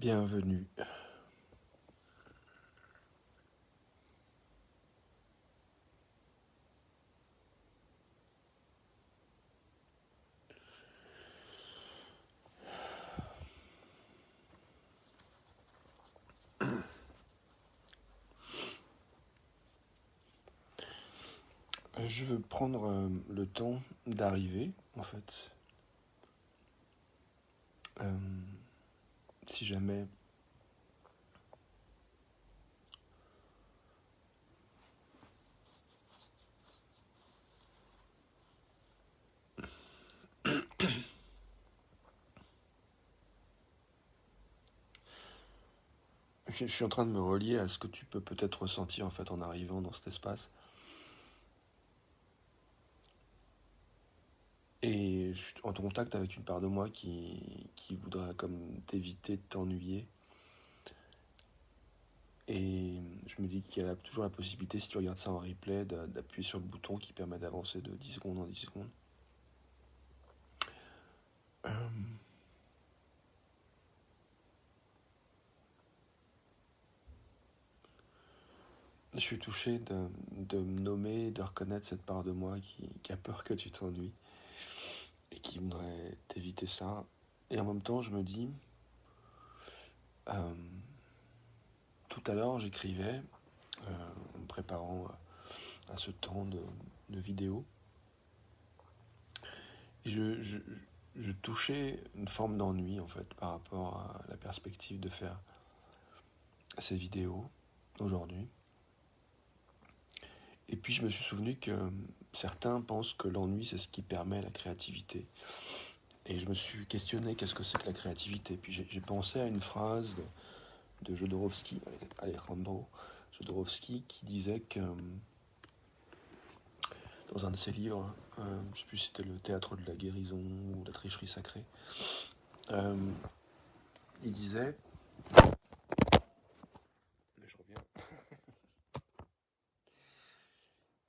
Bienvenue. Je veux prendre le temps d'arriver, en fait. Euh, Si jamais je suis en train de me relier à ce que tu peux peut-être ressentir en fait en arrivant dans cet espace. Et je suis en contact avec une part de moi qui voudrait comme t'éviter de t'ennuyer. Et je me dis qu'il y a toujours la possibilité, si tu regardes ça en replay, d'appuyer sur le bouton qui permet d'avancer de 10 secondes en 10 secondes. Euh, je suis touché de me nommer, de reconnaître cette part de moi qui a peur que tu t'ennuies et qui voudrait t'éviter ça. Et en même temps, je me dis, euh, tout à l'heure, j'écrivais, en me préparant à ce temps de vidéo, et je touchais une forme d'ennui, en fait, par rapport à la perspective de faire ces vidéos aujourd'hui. Et puis, je me suis souvenu que certains pensent que l'ennui, c'est ce qui permet la créativité. Et je me suis questionné, qu'est-ce que c'est que la créativité? Puis j'ai pensé à une phrase de Jodorowsky, Alejandro Jodorowsky, qui disait que dans un de ses livres, je ne sais plus si c'était Le théâtre de la guérison ou La tricherie sacrée, euh, il disait, je reviens,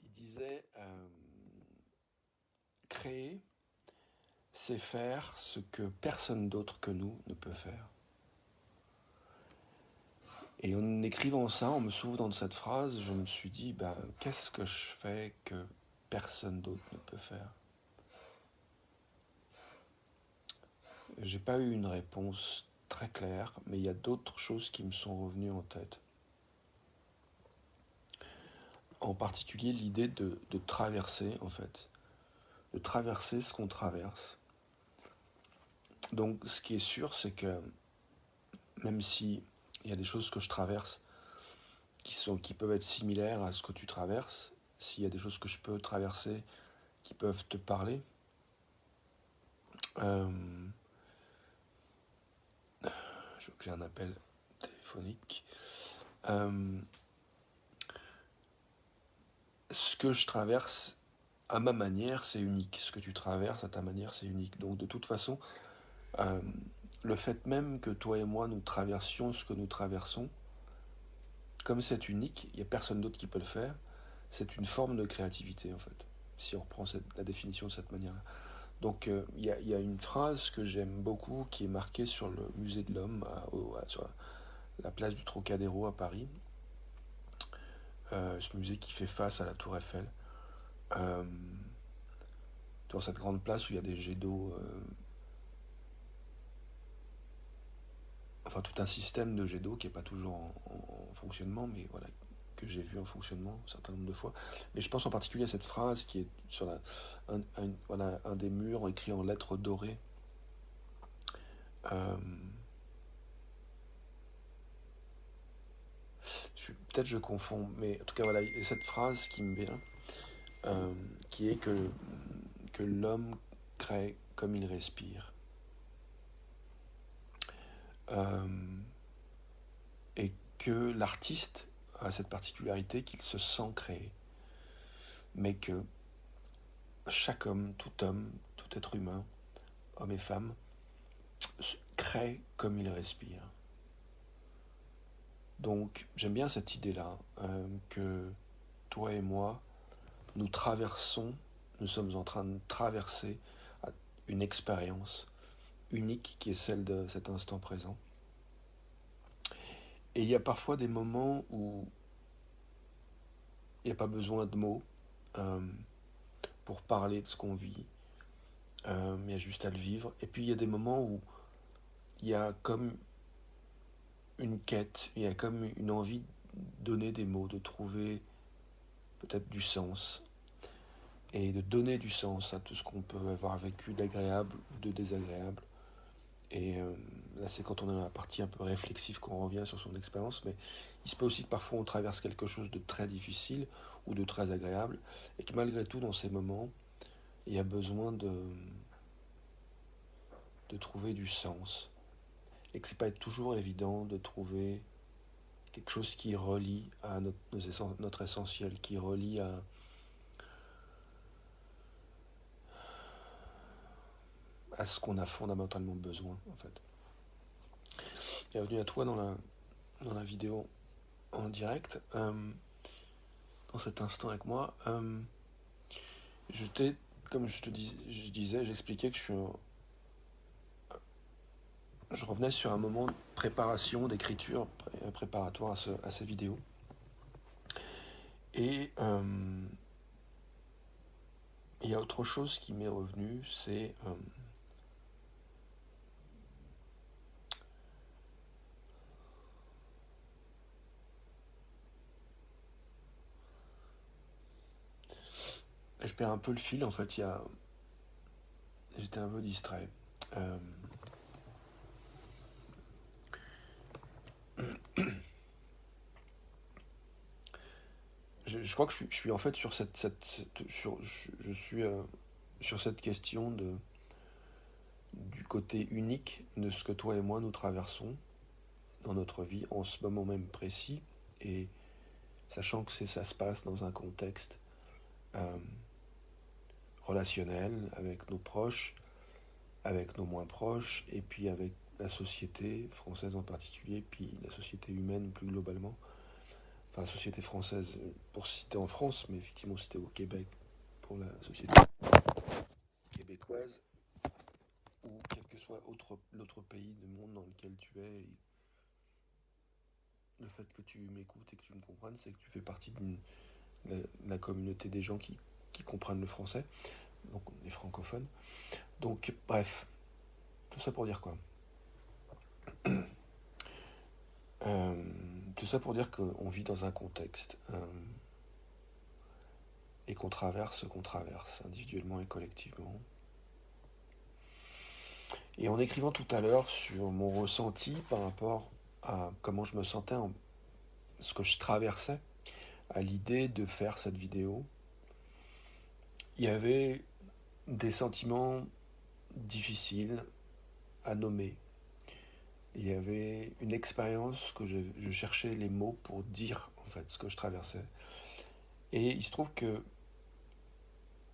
il disait, créer, c'est faire ce que personne d'autre que nous ne peut faire. Et en écrivant ça, en me souvenant de cette phrase, je me suis dit, bah, qu'est-ce que je fais que personne d'autre ne peut faire? J'ai pas eu une réponse très claire, mais il y a d'autres choses qui me sont revenues en tête. En particulier l'idée de traverser, en fait. De traverser ce qu'on traverse. Donc ce qui est sûr, c'est que même si il y a des choses que je traverse qui peuvent être similaires à ce que tu traverses, s'il y a des choses que je peux traverser qui peuvent te parler, euh, je vois que j'ai un appel téléphonique. Ce que je traverse à ma manière, c'est unique. Ce que tu traverses à ta manière, c'est unique. Donc de toute façon, euh, le fait même que toi et moi, nous traversions ce que nous traversons, comme c'est unique, il n'y a personne d'autre qui peut le faire, c'est une forme de créativité en fait, si on reprend la définition de cette manière-là. Donc y a une phrase que j'aime beaucoup qui est marquée sur le musée de l'Homme, sur la place du Trocadéro à Paris, ce musée qui fait face à la Tour Eiffel. Euh, dans cette grande place où il y a des jets d'eau, enfin tout un système de jets d'eau qui n'est pas toujours en fonctionnement, mais voilà, que j'ai vu en fonctionnement un certain nombre de fois. Mais je pense en particulier à cette phrase qui est sur voilà, un des murs écrit en lettres dorées. Euh, Peut-être je confonds, mais en tout cas voilà, il y a cette phrase qui me vient, qui est que l'homme crée comme il respire. Euh, et que l'artiste a cette particularité qu'il se sent créer, mais que chaque homme, tout être humain, homme et femme, crée comme il respire. Donc j'aime bien cette idée-là, que toi et moi, nous traversons, nous sommes en train de traverser une expérience unique qui est celle de cet instant présent. Et il y a parfois des moments où il n'y a pas besoin de mots euh, pour parler de ce qu'on vit. Il y a juste à le vivre. Et puis il y a des moments où il y a comme une quête, il y a comme une envie de donner des mots, de trouver peut-être du sens et de donner du sens à tout ce qu'on peut avoir vécu d'agréable ou de désagréable. Et là, c'est quand on est dans la partie un peu réflexive qu'on revient sur son expérience, mais il se peut aussi que parfois on traverse quelque chose de très difficile ou de très agréable, et que malgré tout, dans ces moments, il y a besoin de trouver du sens. Et que c'est pas toujours évident de trouver quelque chose qui relie à notre essentiel, qui relie à ce qu'on a fondamentalement besoin, en fait. Bienvenue à toi dans la vidéo en direct. Dans cet instant avec moi, comme je disais, j'expliquais que je revenais sur un moment de préparation, d'écriture préparatoire à ces vidéos. Et il y a autre chose qui m'est revenu, c'est je perds un peu le fil en fait. J'étais un peu distrait. Euh, je crois que je suis en fait sur je suis sur cette question du côté unique de ce que toi et moi nous traversons dans notre vie en ce moment même précis, et sachant que ça se passe dans un contexte euh, relationnel avec nos proches, avec nos moins proches, et puis avec la société française en particulier, puis la société humaine plus globalement. Enfin, la société française, pour citer en France, mais effectivement c'était au Québec pour la société québécoise, ou quel que soit l'autre pays du monde dans lequel tu es. Le fait que tu m'écoutes et que tu me comprennes, c'est que tu fais partie de la communauté des gens qui comprennent le français, donc les francophones. Donc, bref, tout ça pour dire quoi? Euh, Tout ça pour dire qu'on vit dans un contexte et qu'on traverse ce qu'on traverse, individuellement et collectivement. Et en écrivant tout à l'heure sur mon ressenti par rapport à comment je me sentais, ce que je traversais, à l'idée de faire cette vidéo, il y avait des sentiments difficiles à nommer. Il y avait une expérience que je cherchais les mots pour dire en fait ce que je traversais. Et il se trouve que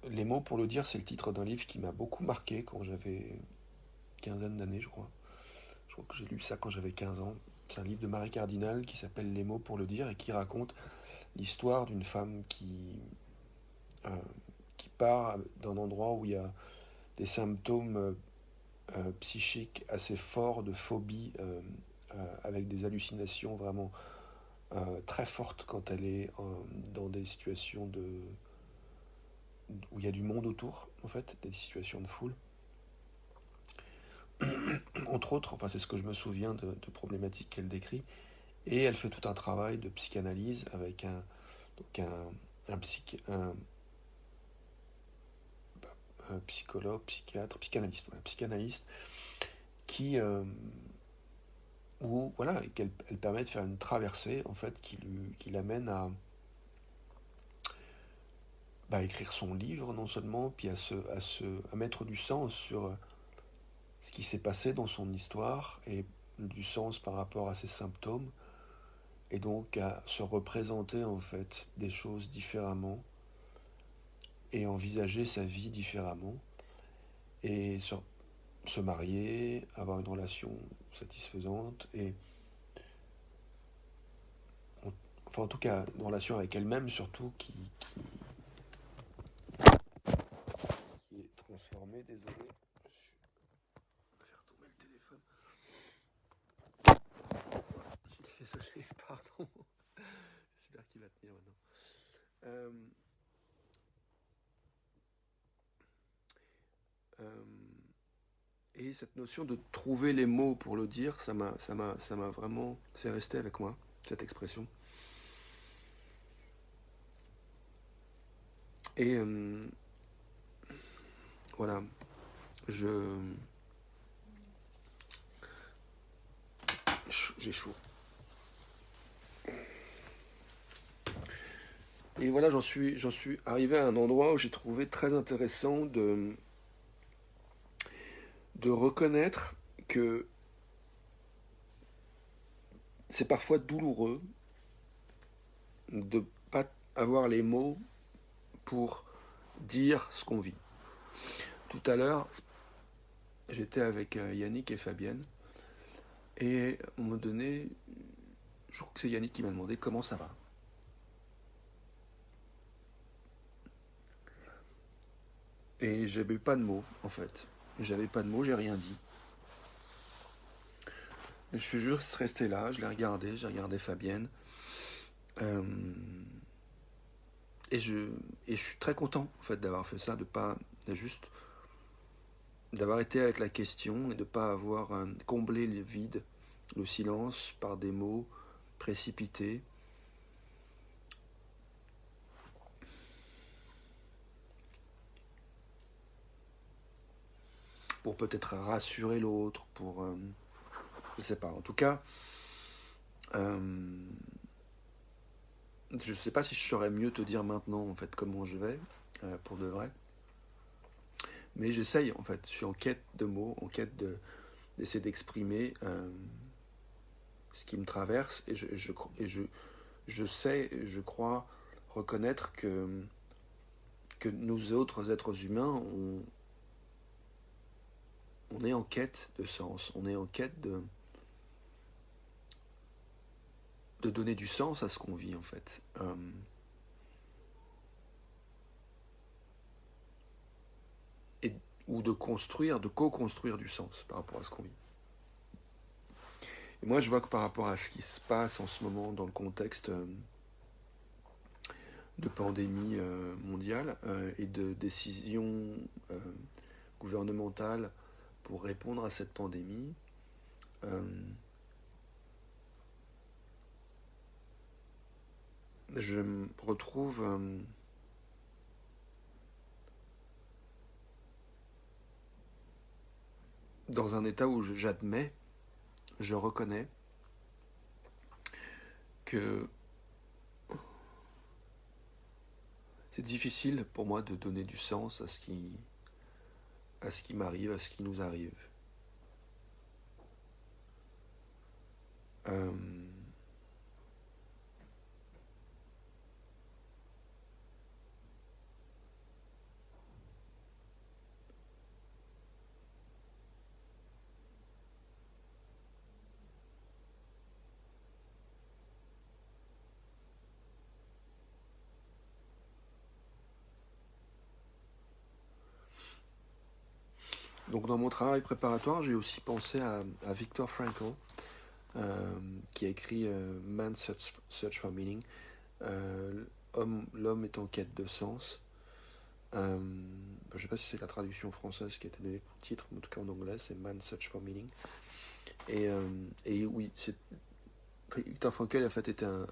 les mots pour le dire, c'est le titre d'un livre qui m'a beaucoup marqué quand j'avais une quinzaine d'années, je crois. Je crois que j'ai lu ça quand j'avais 15 ans. C'est un livre de Marie Cardinal qui s'appelle Les mots pour le dire et qui raconte l'histoire d'une femme euh, qui part d'un endroit où il y a des symptômes psychiques assez forts de phobie, avec des hallucinations vraiment très fortes quand elle est dans des situations où il y a du monde autour, en fait, des situations de foule. Entre autres, enfin c'est ce que je me souviens de problématiques qu'elle décrit, et elle fait tout un travail de psychanalyse avec donc un psychologue, psychiatre, psychanalyste, voilà, psychanalyste qui où voilà, elle permet de faire une traversée en fait qui l'amène à écrire son livre non seulement, puis à mettre du sens sur ce qui s'est passé dans son histoire et du sens par rapport à ses symptômes, et donc à se représenter en fait des choses différemment et envisager sa vie différemment et se marier, avoir une relation satisfaisante et enfin en tout cas une relation avec elle-même surtout qui est transformée. Désolé, je vais faire tomber le téléphone. Désolé. Et cette notion de trouver les mots pour le dire, ça m'a vraiment, c'est resté avec moi, cette expression. Et voilà, je, j'ai chaud. Et voilà, j'en suis arrivé à un endroit où j'ai trouvé très intéressant de reconnaître que c'est parfois douloureux de pas avoir les mots pour dire ce qu'on vit. Tout à l'heure, j'étais avec Yannick et Fabienne, et à un moment donné, je crois que c'est Yannick qui m'a demandé comment ça va. Et j'avais pas de mots, en fait. J'avais pas de mots, j'ai rien dit. Et je suis juste resté là, j'ai regardé Fabienne. Euh, et, je, et je suis très content, en fait, d'avoir fait ça, de pas juste d'avoir été avec la question et de pas avoir comblé le vide, le silence par des mots précipités. Pour peut-être rassurer l'autre, pour... je sais pas. En tout cas, je sais pas si je saurais mieux te dire maintenant, en fait, comment je vais, pour de vrai. Mais j'essaye, en fait. Je suis en quête de mots, en quête d'essayer d'exprimer ce qui me traverse. Je sais, je crois, reconnaître que nous autres êtres humains, on est en quête de sens. On est en quête de donner du sens à ce qu'on vit, en fait. Et, ou de construire, de co-construire du sens par rapport à ce qu'on vit. Et moi, je vois que par rapport à ce qui se passe en ce moment dans le contexte de pandémie mondiale et de décisions gouvernementales pour répondre à cette pandémie, je me retrouve dans un état où j'admets, je reconnais que c'est difficile pour moi de donner du sens à ce qui m'arrive, à ce qui nous arrive. Donc dans mon travail préparatoire, j'ai aussi pensé à Viktor Frankl, qui a écrit Man's Search for Meaning. L'homme est en quête de sens. Je ne sais pas si c'est la traduction française qui a été donnée pour le titre, mais en tout cas en anglais, c'est Man's Search for Meaning. Et oui, Viktor Frankl en fait était un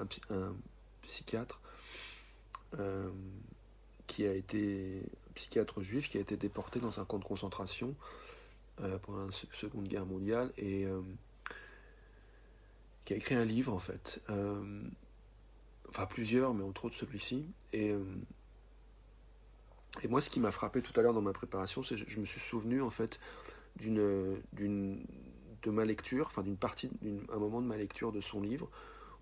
psychiatre qui a été psychiatre juif qui a été déporté dans un camp de concentration pendant la Seconde Guerre mondiale et qui a écrit un livre en fait, enfin plusieurs, mais entre autres celui-ci. Et moi, ce qui m'a frappé tout à l'heure dans ma préparation, c'est que je me suis souvenu en fait de ma lecture, enfin d'une partie, un moment de ma lecture de son livre,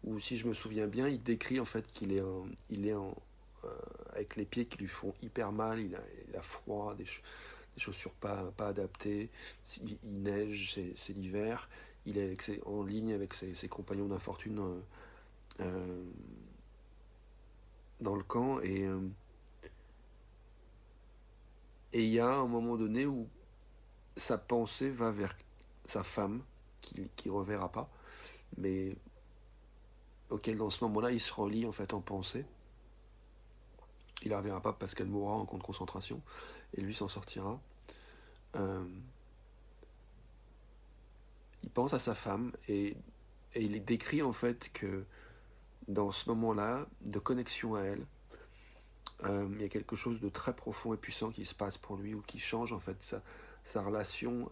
où si je me souviens bien, il décrit en fait qu'il est avec les pieds qui lui font hyper mal, il a froid, des chaussures pas adaptées, il neige, c'est l'hiver, il est en ligne avec ses compagnons d'infortune dans le camp, et il y a un moment donné où sa pensée va vers sa femme, qu'il ne reverra pas, mais auquel dans ce moment-là il se relie en fait en pensée. Il la reverra pas parce qu'elle mourra en camp de concentration, et lui s'en sortira. Euh, pense à sa femme et il décrit en fait que dans ce moment-là de connexion à elle, il y a quelque chose de très profond et puissant qui se passe pour lui ou qui change en fait sa relation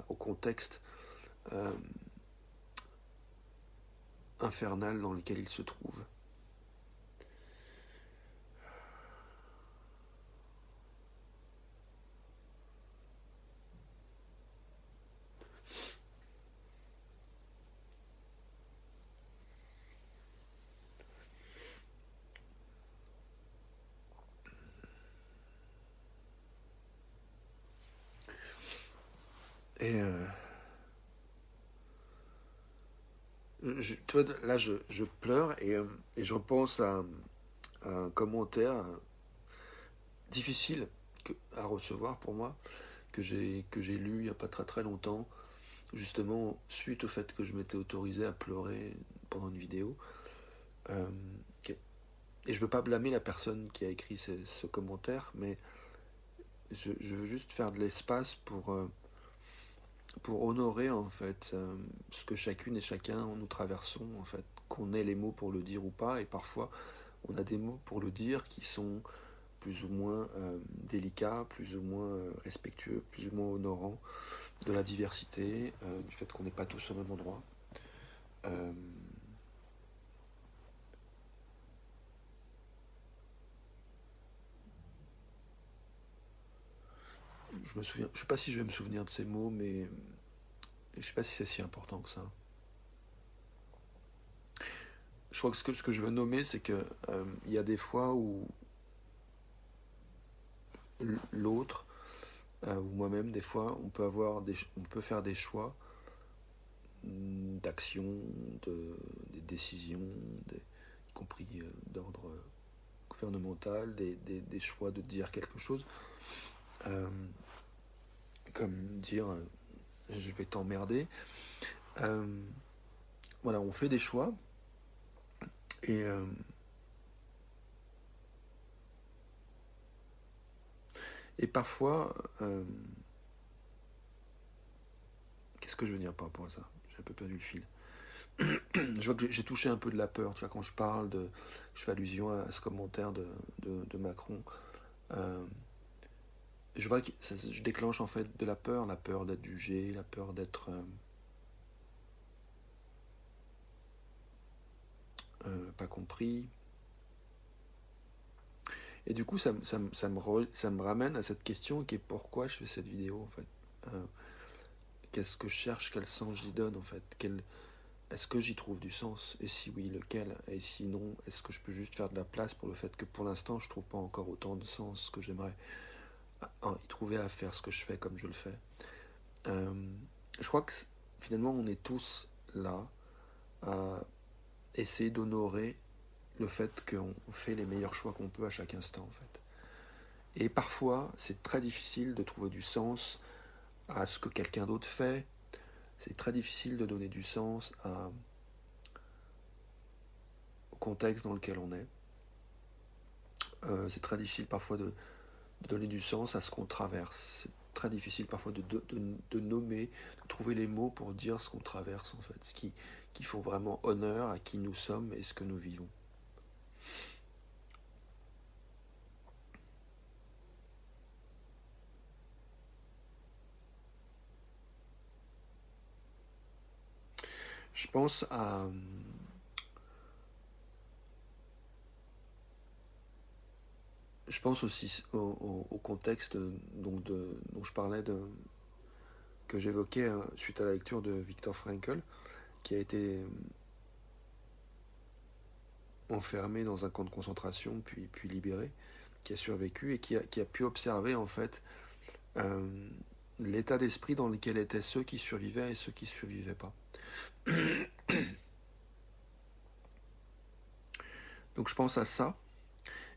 au contexte euh, infernal dans lequel il se trouve. Et tu vois, là je pleure et je repense à un commentaire difficile à recevoir pour moi, que j'ai lu il n'y a pas très très longtemps, justement suite au fait que je m'étais autorisé à pleurer pendant une vidéo. Euh, et je veux pas blâmer la personne qui a écrit ce commentaire, mais je veux juste faire de l'espace pour honorer en fait ce que chacune et chacun nous traversons en fait, qu'on ait les mots pour le dire ou pas, et parfois on a des mots pour le dire qui sont plus ou moins délicats, plus ou moins respectueux, plus ou moins honorants de la diversité, du fait qu'on n'est pas tous au même endroit. Euh, je me souviens, je sais pas si je vais me souvenir de ces mots, mais je sais pas si c'est si important que ça. Je crois que ce que je veux nommer, c'est que il y a des fois où l'autre ou moi-même, des fois, on peut faire des choix d'action, des décisions, y compris d'ordre gouvernemental, des choix de dire quelque chose, euh, comme dire je vais t'emmerder. Euh, voilà, on fait des choix et, euh, et parfois, qu'est-ce que je veux dire par rapport à ça? J'ai un peu perdu le fil. Je vois que j'ai touché un peu de la peur, tu vois, quand je fais allusion à ce commentaire de Macron. Euh, je vois que je déclenche en fait de la peur d'être jugé, la peur d'être pas compris. Et du coup, ça me ramène à cette question qui est pourquoi je fais cette vidéo en fait. Euh, Qu'est-ce que je cherche, quel sens j'y donne en fait, est-ce que j'y trouve du sens? Et si oui, lequel? Et sinon, est-ce que je peux juste faire de la place pour le fait que pour l'instant, je trouve pas encore autant de sens que j'aimerais y trouver à faire ce que je fais comme je le fais? Euh, je crois que finalement, on est tous là à essayer d'honorer le fait qu'on fait les meilleurs choix qu'on peut à chaque instant en fait. Et parfois, c'est très difficile de trouver du sens à ce que quelqu'un d'autre fait. C'est très difficile de donner du sens au contexte dans lequel on est. C'est très difficile parfois de donner du sens à ce qu'on traverse. C'est très difficile parfois de nommer, de trouver les mots pour dire ce qu'on traverse en fait, qui font vraiment honneur à qui nous sommes et ce que nous vivons. Je pense à je pense aussi au contexte dont je parlais, que j'évoquais suite à la lecture de Viktor Frankl, qui a été enfermé dans un camp de concentration, puis libéré, qui a survécu et qui a pu observer en fait euh, l'état d'esprit dans lequel étaient ceux qui survivaient et ceux qui ne survivaient pas. Donc je pense à ça,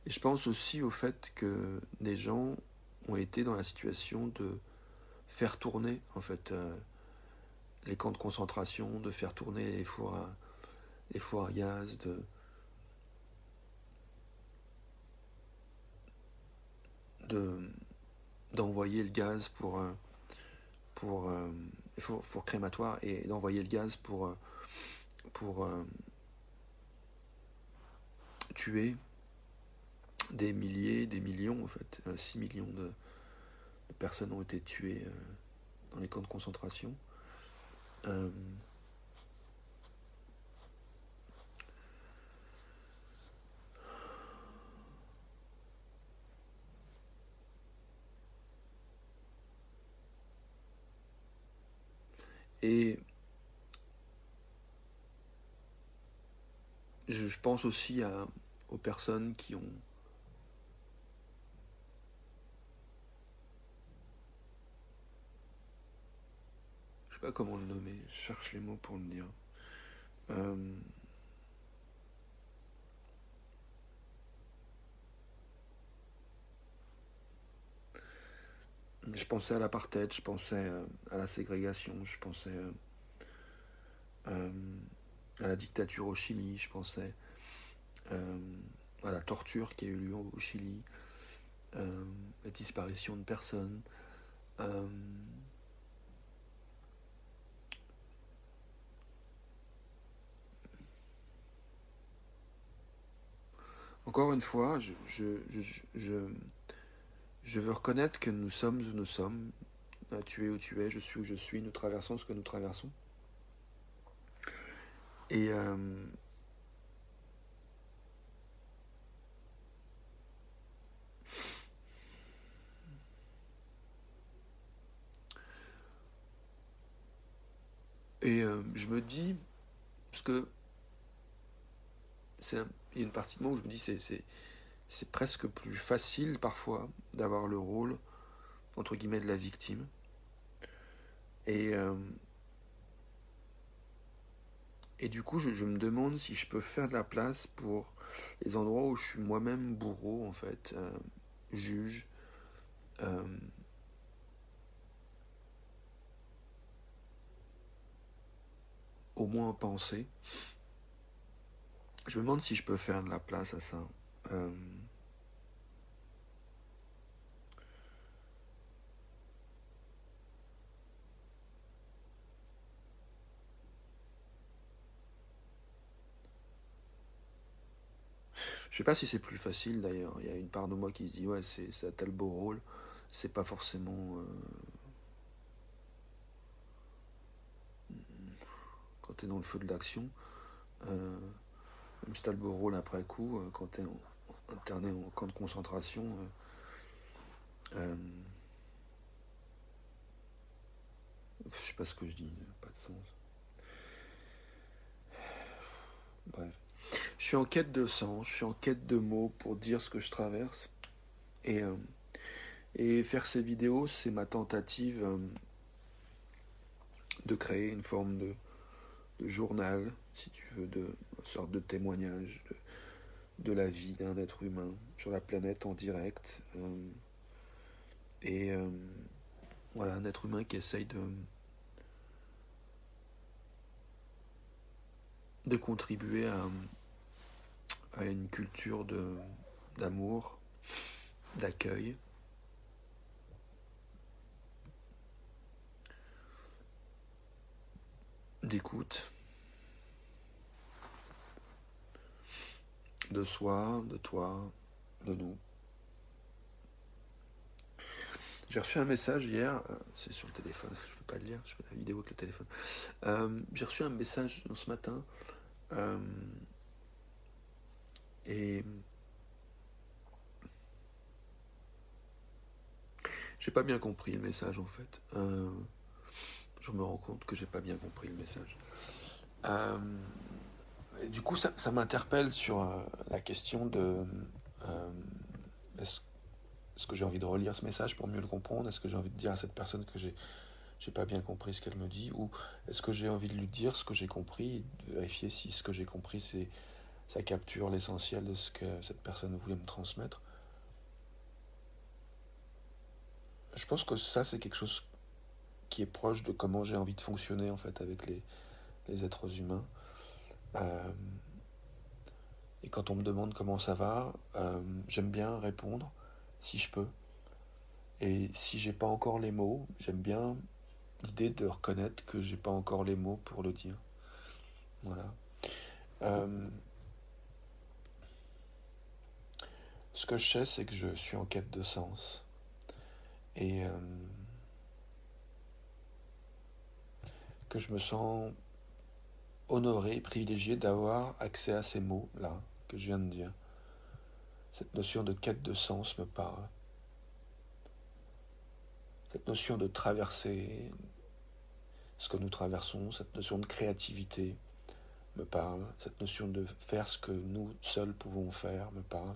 et je pense aussi au fait que des gens ont été dans la situation de faire tourner en fait les camps de concentration, de faire tourner les fours à gaz, de, d'envoyer le gaz pour four crématoire et d'envoyer le gaz pour tuer des milliers, des millions en fait. 6 millions de personnes ont été tuées dans les camps de concentration. Euh, et je pense aussi aux personnes qui ont je sais pas comment le nommer, je cherche les mots pour le dire. Euh, je pensais à l'apartheid, je pensais à la ségrégation, je pensais euh, à la dictature au Chili, je pensais euh, à la torture qui a eu lieu au Chili, la disparition de personnes. Euh, Encore une fois, je veux reconnaître que nous sommes où nous sommes. Tu es où tu es, je suis où je suis, nous traversons ce que nous traversons. Et, je me dis, parce que il y a une partie de moi où je me dis c'est presque plus facile parfois d'avoir le rôle entre guillemets de la victime. Et, euh, et du coup, je me demande si je peux faire de la place pour les endroits où je suis moi-même bourreau, en fait, juge, euh, au moins penser. Je me demande si je peux faire de la place à ça. Euh, je sais pas si c'est plus facile d'ailleurs. Il y a une part de moi qui se dit ouais, c'est un tel beau rôle. C'est pas forcément quand t'es dans le feu de l'action. Euh, Même si t'as le beau rôle après coup, quand t'es interné en camp de concentration. Euh, je sais pas ce que je dis, pas de sens. Bref. Je suis en quête de sens, je suis en quête de mots pour dire ce que je traverse. Et, euh, et faire ces vidéos, c'est ma tentative de créer une forme de journal, si tu veux, de une sorte de témoignage de la vie d'un être humain sur la planète en direct. Et voilà, un être humain qui essaye de contribuer à une culture d'amour, d'accueil, d'écoute, de soi, de toi, de nous. J'ai reçu un message hier, c'est sur le téléphone, je ne peux pas le lire, je fais la vidéo avec le téléphone. J'ai reçu un message ce matin euh, et j'ai pas bien compris le message en fait. Je me rends compte que j'ai pas bien compris le message. Euh, et du coup, ça m'interpelle sur la question de euh, est-ce est-ce que j'ai envie de relire ce message pour mieux le comprendre? Est-ce que j'ai envie de dire à cette personne que j'ai pas bien compris ce qu'elle me dit? Ou est-ce que j'ai envie de lui dire ce que j'ai compris, de vérifier si ce que j'ai compris, ça capture l'essentiel de ce que cette personne voulait me transmettre? Je pense que ça, c'est quelque chose qui est proche de comment j'ai envie de fonctionner en fait avec les êtres humains. Euh, et quand on me demande comment ça va, j'aime bien répondre si je peux. Et si j'ai pas encore les mots, j'aime bien l'idée de reconnaître que j'ai pas encore les mots pour le dire. Voilà. Euh, ce que je sais, c'est que je suis en quête de sens. Et que je me sens honoré, privilégié d'avoir accès à ces mots-là que je viens de dire. Cette notion de quête de sens me parle. Cette notion de traverser ce que nous traversons, cette notion de créativité me parle. Cette notion de faire ce que nous seuls pouvons faire me parle.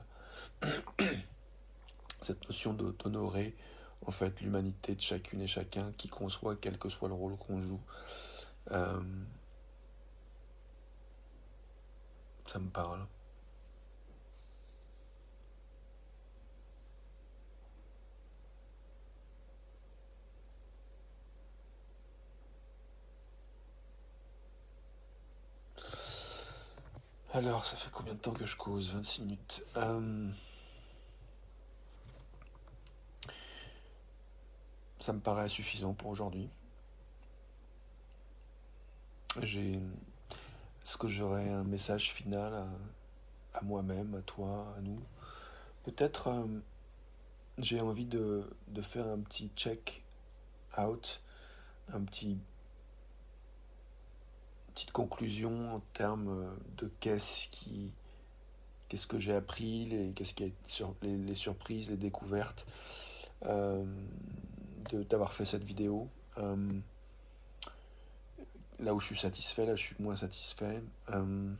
Cette notion d'honorer en fait l'humanité de chacune et chacun, qui qu'on soit, quel que soit le rôle qu'on joue. Euh, Ça me parle. Alors, ça fait combien de temps que je cause? 26 minutes. Ça me paraît suffisant pour aujourd'hui. Est-ce que j'aurais un message final à moi-même, à toi, à nous? Peut-être j'ai envie de faire un petit check-out, un petite conclusion en termes de qu'est-ce que j'ai appris, qu'est-ce qui les surprises, les découvertes euh, d'avoir fait cette vidéo. Là où je suis satisfait, là je suis moins satisfait. Je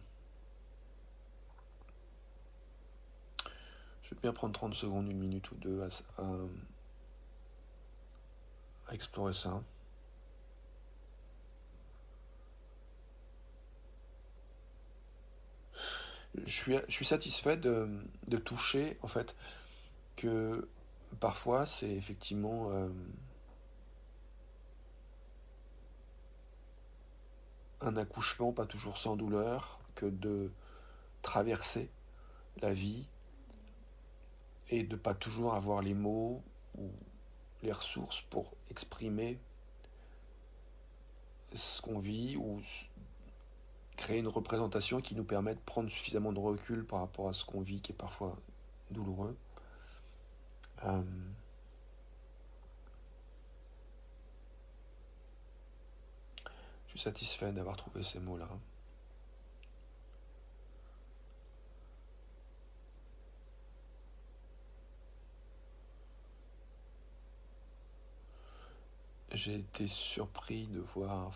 vais bien prendre 30 secondes, une minute ou deux à explorer ça. Je suis satisfait de toucher, en fait, que parfois c'est effectivement un accouchement pas toujours sans douleur, que de traverser la vie et de pas toujours avoir les mots ou les ressources pour exprimer ce qu'on vit ou créer une représentation qui nous permet de prendre suffisamment de recul par rapport à ce qu'on vit, qui est parfois douloureux. Euh, je suis satisfait d'avoir trouvé ces mots-là. J'ai été surpris de voir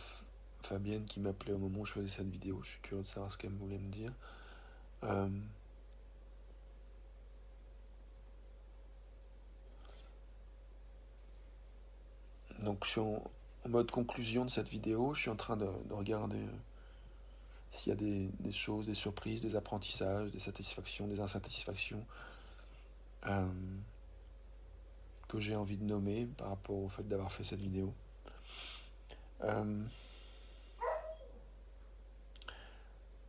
Fabienne qui m'appelait au moment où je faisais cette vidéo. Je suis curieux de savoir ce qu'elle voulait me dire. Euh, donc je suis en mode conclusion de cette vidéo. Je suis en train de regarder s'il y a des choses, des surprises, des apprentissages, des satisfactions, des insatisfactions euh, que j'ai envie de nommer par rapport au fait d'avoir fait cette vidéo.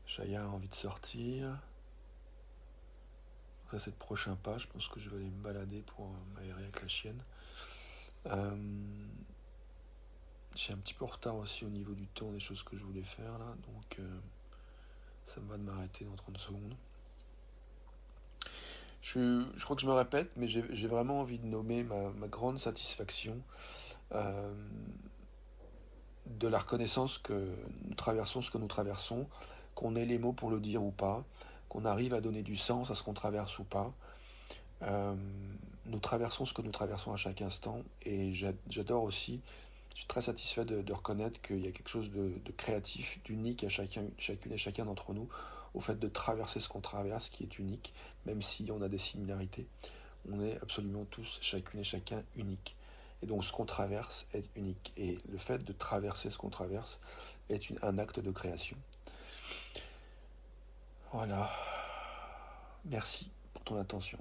Chaya a envie de sortir. Ça, c'est le prochain pas. Je pense que je vais aller me balader pour m'aérer avec la chienne. Je suis un petit peu en retard aussi au niveau du temps des choses que je voulais faire là. Donc ça me va de m'arrêter dans 30 secondes. Je crois que je me répète, mais j'ai vraiment envie de nommer ma grande satisfaction euh, de la reconnaissance que nous traversons ce que nous traversons, qu'on ait les mots pour le dire ou pas, qu'on arrive à donner du sens à ce qu'on traverse ou pas. Euh, Nous traversons ce que nous traversons à chaque instant, et j'adore aussi, je suis très satisfait de reconnaître qu'il y a quelque chose de créatif, d'unique à chacune et chacun d'entre nous, au fait de traverser ce qu'on traverse, qui est unique, même si on a des similarités. On est absolument tous, chacune et chacun, unique. Et donc ce qu'on traverse est unique. Et le fait de traverser ce qu'on traverse est un acte de création. Voilà. Merci pour ton attention.